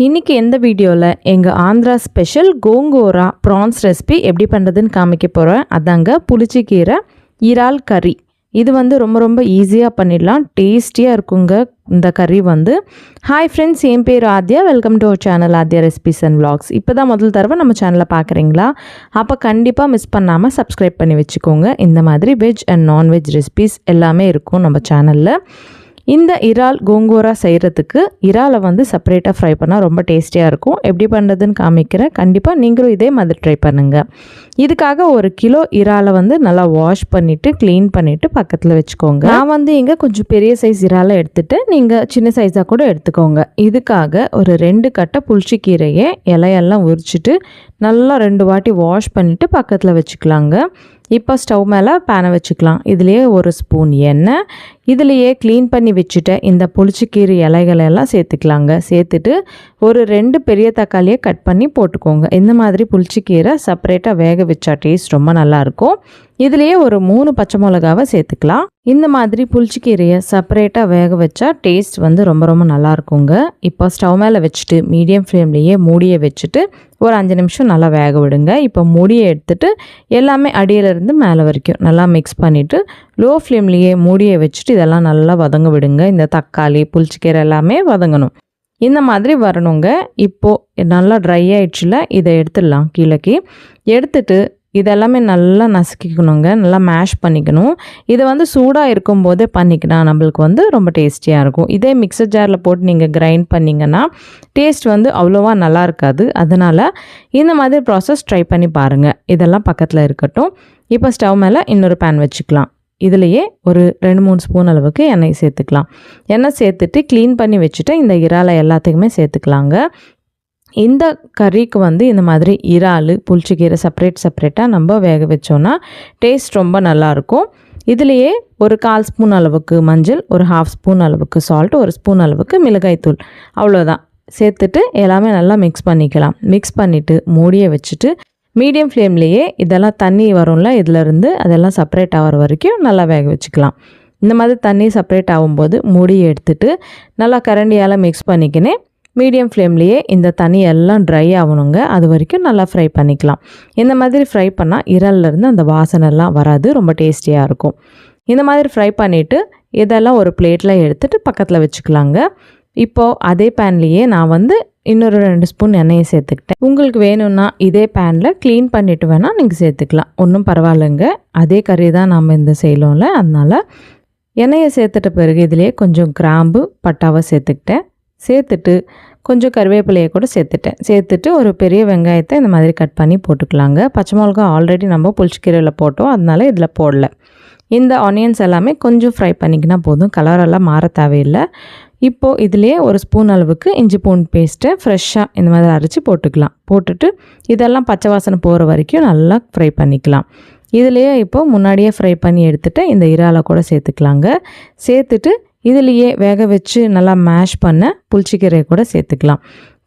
இன்றைக்கி எந்த வீடியோவில் எங்கள் ஆந்திரா ஸ்பெஷல் கோங்கோரா ப்ரான்ஸ் ரெசிபி எப்படி பண்ணுறதுன்னு காமிக்க போகிறேன். அதாங்க புளிச்சக்கீரை இறால் கறி. இது ரொம்ப ஈஸியாக பண்ணிடலாம், டேஸ்டியாக இருக்குங்க இந்த கறி ஹாய் ஃப்ரெண்ட்ஸ், என் பேர் Aadya. Welcome to our channel Aadya recipes and vlogs. இப்போ தான் முதல் தடவை நம்ம சேனலை பார்க்குறீங்களா? அப்போ கண்டிப்பாக மிஸ் பண்ணாமல் சப்ஸ்கிரைப் பண்ணி வச்சுக்கோங்க. இந்த மாதிரி வெஜ் அண்ட் நான்வெஜ் ரெசிபிஸ் எல்லாமே இருக்கும் நம்ம சேனலில். இந்த இறால் கோங்கோரா செய்கிறதுக்கு இறாலை செப்பரேட்டாக ஃப்ரை பண்ணால் ரொம்ப டேஸ்டியாக இருக்கும். எப்படி பண்ணுறதுன்னு காமிக்கிறேன். கண்டிப்பாக நீங்களும் இதே மாதிரி ட்ரை பண்ணுங்கள். இதுக்காக 1 கிலோ இறாலை நல்லா வாஷ் பண்ணிவிட்டு க்ளீன் பண்ணிவிட்டு பக்கத்தில் வச்சுக்கோங்க. நான் இங்கே கொஞ்சம் பெரிய சைஸ் இறாலை எடுத்துகிட்டு நீங்கள் சின்ன சைஸாக கூட எடுத்துக்கோங்க. இதுக்காக ஒரு 2 கட்டை புளிச்சக்கீரையை இலையெல்லாம் உரிச்சிட்டு நல்லா 2 வாட்டி வாஷ் பண்ணிவிட்டு பக்கத்தில் வச்சுக்கலாங்க. இப்போ ஸ்டவ் மேலே பேனை வச்சுக்கலாம். இதுலேயே 1 ஸ்பூன் எண்ணெய், இதுலேயே க்ளீன் பண்ணி வச்சுட்ட இந்த புளிச்சக்கீரை இலைகளெல்லாம் சேர்த்துக்கலாங்க. சேர்த்துட்டு ஒரு 2 பெரிய தக்காளியை கட் பண்ணி போட்டுக்கோங்க. இந்த மாதிரி புளிச்சக்கீரை செப்பரேட்டாக வேக வச்சா டேஸ்ட் ரொம்ப நல்லாயிருக்கும். இதுலேயே ஒரு 3 பச்சை மிளகாவை சேர்த்துக்கலாம். இந்த மாதிரி புளிச்சக்கீரையை செப்பரேட்டாக வேக வச்சா டேஸ்ட் ரொம்ப நல்லாயிருக்குங்க. இப்போ ஸ்டவ் மேலே வச்சுட்டு மீடியம் ஃப்ளேம்லேயே மூடியை வச்சுட்டு ஒரு 5 நிமிஷம் நல்லா வேக விடுங்க. இப்போ மூடியை எடுத்துகிட்டு எல்லாமே அடியிலேருந்து மேலே வரைக்கும் நல்லா மிக்ஸ் பண்ணிவிட்டு லோ ஃப்ளேம்லேயே மூடியை வச்சுட்டு இதெல்லாம் நல்லா வதங்க விடுங்க. இந்த தக்காளி புளிச்சக்கீரை எல்லாமே வதங்கணும். இந்த மாதிரி வரணுங்க. இப்போது நல்லா ட்ரை ஆயிடுச்சுல, இதை எடுத்துடலாம். கீழே எடுத்துட்டு இதெல்லாமே நல்லா நசுக்கிக்கணுங்க, நல்லா மேஷ் பண்ணிக்கணும். இதை சூடாக இருக்கும்போதே பண்ணிக்கினா நம்மளுக்கு ரொம்ப டேஸ்டியாக இருக்கும். இதே மிக்சர் ஜாரில் போட்டு நீங்கள் கிரைண்ட் பண்ணிங்கன்னா டேஸ்ட் அவ்வளோவா நல்லா இருக்காது. அதனால் இந்த மாதிரி ப்ராசஸ் ட்ரை பண்ணி பாருங்கள். இதெல்லாம் பக்கத்தில் இருக்கட்டும். இப்போ ஸ்டவ் மேலே இன்னொரு பேன் வச்சுக்கலாம். இதுலேயே ஒரு 2-3 ஸ்பூன் அளவுக்கு எண்ணெய் சேர்த்துக்கலாம். எண்ணெய் சேர்த்துட்டு க்ளீன் பண்ணி வச்சுட்டு இந்த இறாலை எல்லாத்துக்குமே சேர்த்துக்கலாங்க. இந்த கறிக்கு இந்த மாதிரி இறால் புளிச்சக்கீரை செப்பரேட்டாக நம்ம வேக வச்சோன்னா டேஸ்ட் ரொம்ப நல்லாயிருக்கும். இதுலேயே ஒரு 1/4 ஸ்பூன் அளவுக்கு மஞ்சள், ஒரு 1/2 ஸ்பூன் அளவுக்கு சால்ட், 1 ஸ்பூன் அளவுக்கு மிளகாய்த்தூள், அவ்வளோதான் சேர்த்துட்டு எல்லாமே நல்லா மிக்ஸ் பண்ணிக்கலாம். மிக்ஸ் பண்ணிவிட்டு மூடியை வச்சுட்டு மீடியம் ஃப்ளேம்லேயே இதெல்லாம் தண்ணி வரும்ல, இதிலேருந்து அதெல்லாம் செப்பரேட் ஆகிற வரைக்கும் நல்லா வேக வச்சுக்கலாம். இந்த மாதிரி தண்ணி செப்பரேட் ஆகும்போது மூடியை எடுத்துகிட்டு நல்லா கரண்டியால் மிக்ஸ் பண்ணிக்கினே மீடியம் ஃப்ளேம்லேயே இந்த தண்ணி எல்லாம் ட்ரை ஆகணுங்க. அது வரைக்கும் நல்லா ஃப்ரை பண்ணிக்கலாம். இந்த மாதிரி ஃப்ரை பண்ணால் இறால்லேருந்து அந்த வாசனைலாம் வராது, ரொம்ப டேஸ்டியாக இருக்கும். இந்த மாதிரி ஃப்ரை பண்ணிவிட்டு இதெல்லாம் ஒரு பிளேட்டில் எடுத்துகிட்டு பக்கத்தில் வச்சுக்கலாங்க. இப்போது அதே பேன்லேயே நான் இன்னொரு 2 ஸ்பூன் எண்ணெயை சேர்த்துக்கிட்டேன். உங்களுக்கு வேணும்னா இதே பேனில் க்ளீன் பண்ணிவிட்டு வேணால் நீங்கள் சேர்த்துக்கலாம், ஒன்றும் பரவாயில்லைங்க. அதே கறி தான் நாம் இந்த செய்யலோம்ல, அதனால் எண்ணெயை சேர்த்துட்ட பிறகு இதிலேயே கொஞ்சம் கிராம்பு பட்டாவை சேர்த்துக்கிட்டேன். சேர்த்துட்டு கொஞ்சம் கருவேப்பிலையை கூட சேர்த்துட்டு ஒரு பெரிய வெங்காயத்தை இந்த மாதிரி கட் பண்ணி போட்டுக்கலாங்க. பச்சை மிளகா ஆல்ரெடி நம்ம புளிச்சக்கீரையில் போட்டோம், அதனால இதில் போடல. இந்த ஆனியன்ஸ் எல்லாமே கொஞ்சம் ஃப்ரை பண்ணிக்கினா போதும், கலரெல்லாம் மாற தேவையில்லை. இப்போது இதிலே 1 ஸ்பூன் அளவுக்கு இஞ்சி பூண்டு பேஸ்ட்டை ஃப்ரெஷ்ஷாக இந்த மாதிரி அரைச்சி போட்டுக்கலாம். போட்டுட்டு இதெல்லாம் பச்சை வாசனை போகிற வரைக்கும் நல்லா ஃப்ரை பண்ணிக்கலாம். இதுலேயே இப்போது முன்னாடியே ஃப்ரை பண்ணி எடுத்துகிட்டு இந்த இறாலை கூட சேர்த்துக்கலாங்க. சேர்த்துட்டு இதுலேயே வேக வச்சு நல்லா மேஷ் பண்ண புளிச்சக்கீரையை கூட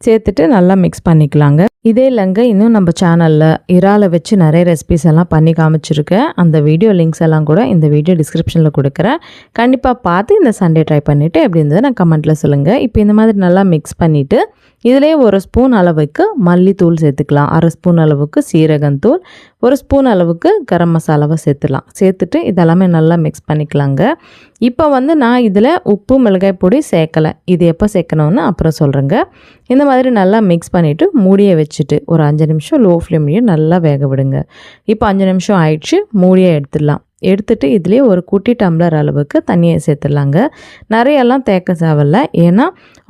சேர்த்துட்டு நல்லா மிக்ஸ் பண்ணிக்கலாங்க. இதே இல்லைங்க, இன்னும் நம்ம சேனலில் இறாலை வச்சு நிறைய ரெசிபிஸ் எல்லாம் பண்ணி காமிச்சிருக்கேன். அந்த வீடியோ லிங்க்ஸ் எல்லாம் கூட இந்த வீடியோ டிஸ்கிரிப்ஷனில் கொடுக்குறேன். கண்டிப்பாக பார்த்து இந்த சண்டே ட்ரை பண்ணிவிட்டு எப்படி இருந்தது நான் கமெண்ட்டில் சொல்லுங்கள். இப்போ இந்த மாதிரி நல்லா மிக்ஸ் பண்ணிவிட்டு இதிலே 1 ஸ்பூன் அளவுக்கு மல்லித்தூள் சேர்த்துக்கலாம், 1/2 ஸ்பூன் அளவுக்கு சீரகத்தூள், 1 ஸ்பூன் அளவுக்கு கரம் மசாலாவை சேர்த்துட்டு இதெல்லாமே நல்லா மிக்ஸ் பண்ணிக்கலாங்க. இப்போ நான் இதில் உப்பு மிளகாய் பொடி சேர்க்கலை, இது எப்போ சேர்க்கணும்னு அப்புறம் சொல்கிறேங்க. இந்த மாதிரி நல்லா மிக்ஸ் பண்ணிவிட்டு மூடியை வச்சுட்டு ஒரு 5 நிமிஷம் லோ ஃப்ளேம்லேயும் நல்லா வேக விடுங்க. இப்போ 5 நிமிஷம் ஆயிடுச்சு, மூடியை எடுத்துட்டு இதுலேயே ஒரு குட்டி டம்ளர் அளவுக்கு தண்ணியை சேர்த்துடலாங்க. நிறையெல்லாம் தேக்க தேவையில்ல, ஏன்னா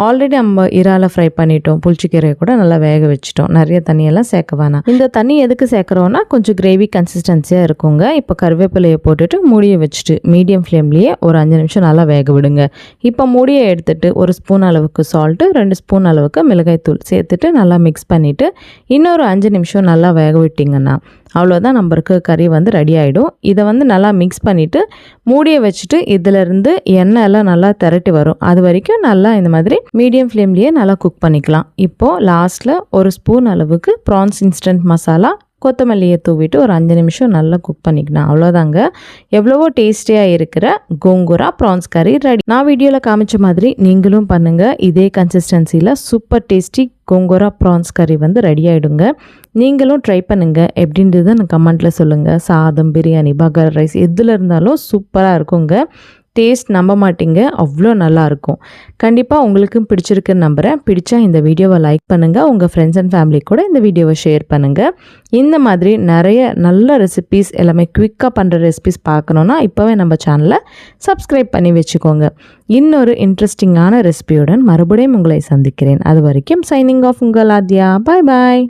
ஆல்ரெடி நம்ம இறாலை ஃப்ரை பண்ணிட்டோம், புளிச்சக்கீரையை கூட நல்லா வேக வச்சுட்டோம். நிறைய தண்ணியெல்லாம் சேர்க்க வேணாம். இந்த தண்ணி எதுக்கு சேர்க்குறோன்னா கொஞ்சம் கிரேவி கன்சிஸ்டன்சியாக இருக்குங்க. இப்போ கருவேப்பிலையை போட்டுட்டு மூடியை வச்சுட்டு மீடியம் ஃப்ளேம்லேயே ஒரு 5 நிமிஷம் நல்லா வேக விடுங்க. இப்போ மூடியை எடுத்துட்டு 1 ஸ்பூன் அளவுக்கு சால்ட்டு, 2 ஸ்பூன் அளவுக்கு மிளகாய்த்தூள் சேர்த்துட்டு நல்லா மிக்ஸ் பண்ணிவிட்டு இன்னொரு 5 நிமிஷம் நல்லா வேக விட்டிங்கன்னா அவ்வளோதான், நம்மளுக்கு கறி ரெடி ஆகிடும். இதை நல்லா மிக்ஸ் பண்ணிவிட்டு மூடியை வச்சுட்டு இதிலேருந்து எண்ணெய் எல்லாம் நல்லா திரட்டி வரும், அது வரைக்கும் நல்லா இந்த மாதிரி மீடியம் ஃப்ளேம்லேயே நல்லா குக் பண்ணிக்கலாம். இப்போது லாஸ்ட்டில் 1 ஸ்பூன் அளவுக்கு ப்ரான்ஸ் இன்ஸ்டன்ட் மசாலா கொத்தமல்லியை தூவிட்டு ஒரு 5 நிமிஷம் நல்லா குக் பண்ணிக்கணும். அவ்வளோதாங்க. எவ்வளவோ டேஸ்டியாக இருக்கிற கோங்கூரா ப்ரான்ஸ் கறி ரெடி. நான் வீடியோவில் காமிச்ச மாதிரி நீங்களும் பண்ணுங்கள். இதே கன்சிஸ்டன்சியில் சூப்பர் டேஸ்டி கோங்கூரா ப்ரான்ஸ் கறி வந்து ரெடி ஆகிடுங்க. நீங்களும் ட்ரை பண்ணுங்கள். எப்படின்றத நான் கமெண்ட்டில் சொல்லுங்கள். சாதம், பிரியாணி, பகர் ரைஸ் எதில் இருந்தாலும் சூப்பராக இருக்குங்க. டேஸ்ட் நம்ப மாட்டீங்க, அவ்வளோ நல்லாயிருக்கும். கண்டிப்பாக உங்களுக்கும் பிடிச்சிருக்குன்னு நம்புகிறேன். பிடிச்சா இந்த வீடியோவை லைக் பண்ணுங்கள். உங்கள் ஃப்ரெண்ட்ஸ் அண்ட் ஃபேமிலி கூட இந்த வீடியோவை ஷேர் பண்ணுங்கள். இந்த மாதிரி நிறைய நல்ல ரெசிபீஸ் எல்லாமே குவிக்காக பண்ணுற ரெசிபீஸ் பார்க்கணுன்னா இப்போவே நம்ம சேனலை சப்ஸ்கிரைப் பண்ணி வச்சுக்கோங்க. இன்னொரு இன்ட்ரெஸ்டிங்கான ரெசிபியுடன் மறுபடியும் உங்களை சந்திக்கிறேன். அது வரைக்கும் சைனிங் ஆஃப் உங்கள் ஆத்யா. பாய் பாய்.